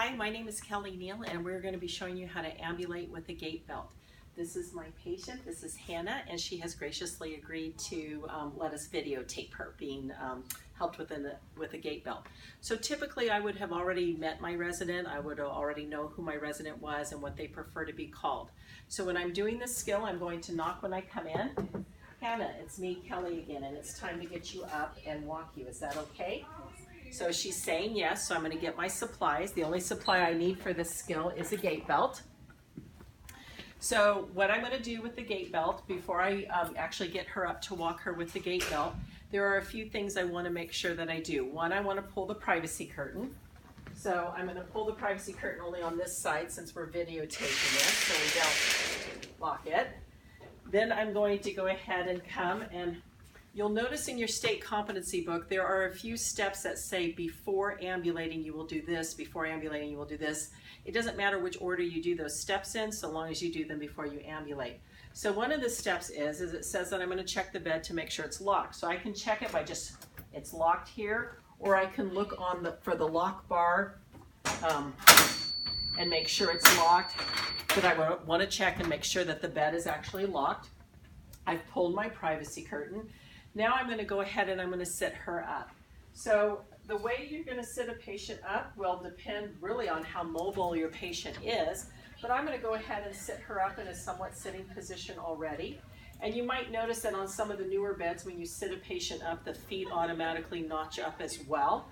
Hi, my name is Kelly Neal, and we're going to be showing you how to ambulate with a gait belt. This is my patient. This is Hannah, and she has graciously agreed to let us videotape her being helped with a gait belt. So typically I would have already met my resident. I would already know who my resident was and what they prefer to be called. So when I'm doing this skill, I'm going to knock when I come in. Hannah, it's me, Kelly again, and it's time to get you up and walk you. Is that okay? So she's saying yes, so I'm going to get my supplies. The only supply I need for this skill is a gait belt. So what I'm going to do with the gait belt, before I actually get her up to walk her with the gait belt, there are a few things I want to make sure that I do. One, I want to pull the privacy curtain. So I'm going to pull the privacy curtain only on this side since we're videotaping this, so we don't lock it. Then I'm going to go ahead and come, and you'll notice in your state competency book there are a few steps that say before ambulating you will do this, before ambulating you will do this. It doesn't matter which order you do those steps in, so long as you do them before you ambulate. So one of the steps is it says that I'm going to check the bed to make sure it's locked. So I can check it by just, it's locked here, or I can look on for the lock bar and make sure it's locked. But I want to check and make sure that the bed is actually locked. I've pulled my privacy curtain. Now I'm going to go ahead and I'm going to sit her up. So the way you're going to sit a patient up will depend really on how mobile your patient is, but I'm going to go ahead and sit her up in a somewhat sitting position already. And you might notice that on some of the newer beds, when you sit a patient up, the feet automatically notch up as well.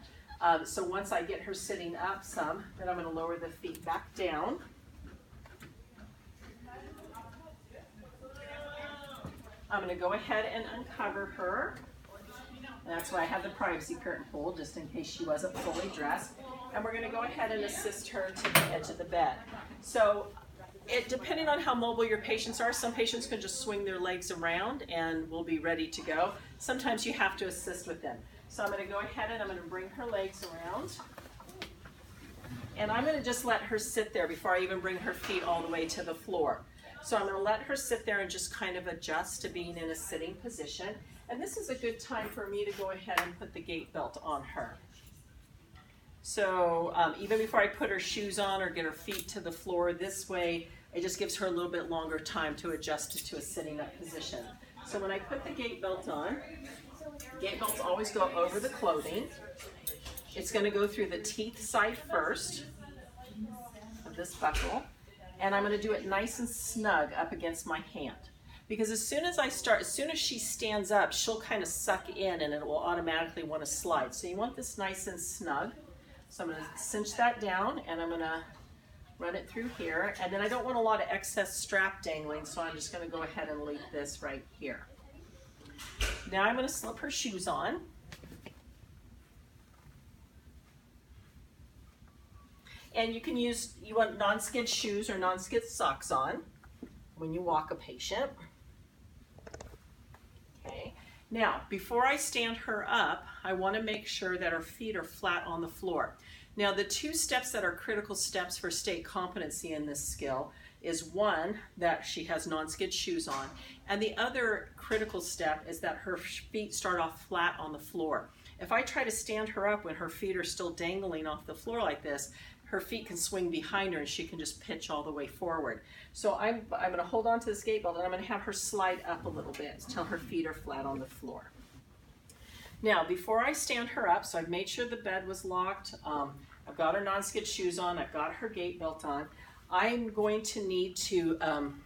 So once I get her sitting up some, then I'm going to lower the feet back down. I'm going to go ahead and uncover her. And that's why I have the privacy curtain pulled, just in case she wasn't fully dressed. And we're going to go ahead and assist her to the edge of the bed. So depending on how mobile your patients are, some patients can just swing their legs around and will be ready to go. Sometimes you have to assist with them. So I'm going to go ahead and I'm going to bring her legs around. And I'm going to just let her sit there before I even bring her feet all the way to the floor. So I'm going to let her sit there and just kind of adjust to being in a sitting position. And this is a good time for me to go ahead and put the gait belt on her. So even before I put her shoes on or get her feet to the floor, this way it just gives her a little bit longer time to adjust to a sitting up position. So when I put the gait belt on, gait belts always go over the clothing. It's going to go through the teeth side first of this buckle. And I'm going to do it nice and snug up against my hand. Because as soon as she stands up, she'll kind of suck in and it will automatically want to slide. So you want this nice and snug. So I'm going to cinch that down and I'm going to run it through here. And then I don't want a lot of excess strap dangling, so I'm just going to go ahead and leave this right here. Now I'm going to slip her shoes on. And you can use, you want non-skid shoes or non-skid socks on when you walk a patient. Okay. Now, before I stand her up, I want to make sure that her feet are flat on the floor. Now, the two steps that are critical steps for state competency in this skill is one, that she has non-skid shoes on, and the other critical step is that her feet start off flat on the floor. If I try to stand her up when her feet are still dangling off the floor like this, her feet can swing behind her and she can just pitch all the way forward. So I'm going to hold on to this gait belt and I'm going to have her slide up a little bit until her feet are flat on the floor. Now, before I stand her up, so I've made sure the bed was locked, I've got her non-skid shoes on, I've got her gait belt on, I'm going to need to, I'm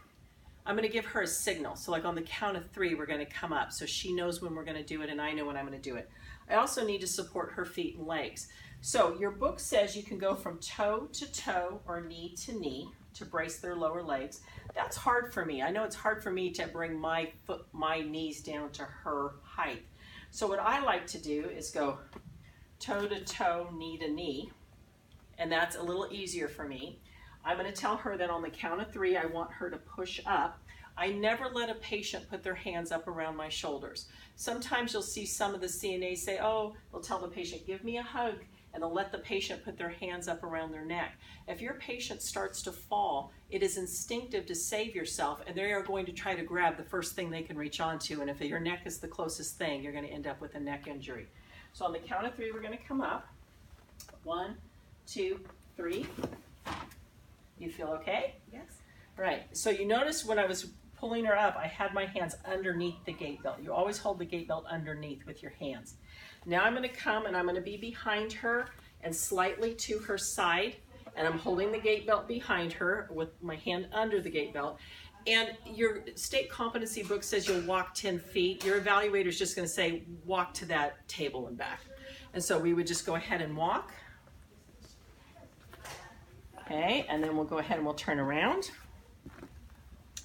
going to give her a signal. So like on the count of 3, we're going to come up. So she knows when we're going to do it and I know when I'm going to do it. I also need to support her feet and legs. So your book says you can go from toe to toe or knee to knee to brace their lower legs. That's hard for me. I know it's hard for me to bring my knees down to her height. So what I like to do is go toe to toe, knee to knee, and that's a little easier for me. I'm going to tell her that on the count of 3, I want her to push up. I never let a patient put their hands up around my shoulders. Sometimes you'll see some of the CNAs say, oh, they'll tell the patient, give me a hug, and they'll let the patient put their hands up around their neck. If your patient starts to fall, it is instinctive to save yourself, and they are going to try to grab the first thing they can reach onto, and if your neck is the closest thing, you're going to end up with a neck injury. So on the count of 3, we're going to come up. 1, 2, 3. You feel okay? Yes. Right. So you notice when I was pulling her up, I had my hands underneath the gait belt. You always hold the gait belt underneath with your hands. Now I'm going to come and I'm going to be behind her and slightly to her side, and I'm holding the gait belt behind her with my hand under the gait belt. And your state competency book says you'll walk 10 feet. Your evaluator is just going to say walk to that table and back. And so we would just go ahead and walk. Okay, and then we'll go ahead and we'll turn around.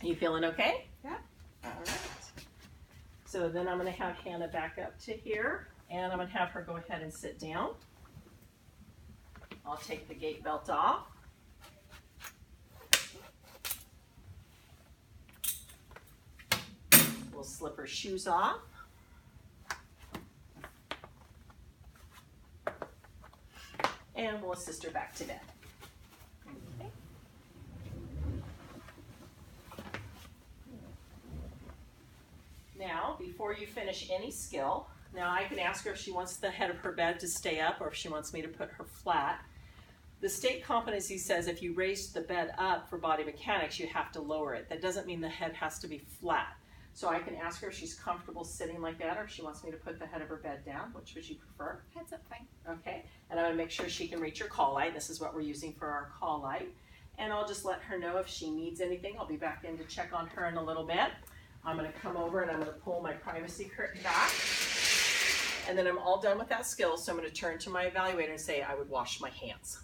Are you feeling okay? Yeah. All right. So then I'm going to have Hannah back up to here, and I'm going to have her go ahead and sit down. I'll take the gait belt off. We'll slip her shoes off. And we'll assist her back to bed. Okay. Now, before you finish any skill, now I can ask her if she wants the head of her bed to stay up or if she wants me to put her flat. The state competency says if you raise the bed up for body mechanics, you have to lower it. That doesn't mean the head has to be flat. So I can ask her if she's comfortable sitting like that or if she wants me to put the head of her bed down. Which would you prefer? Heads up, fine. Okay, and I'm going to make sure she can reach her call light. This is what we're using for our call light. And I'll just let her know if she needs anything. I'll be back in to check on her in a little bit. I'm going to come over and I'm going to pull my privacy curtain back. And then I'm all done with that skill, so I'm going to turn to my evaluator and say I would wash my hands.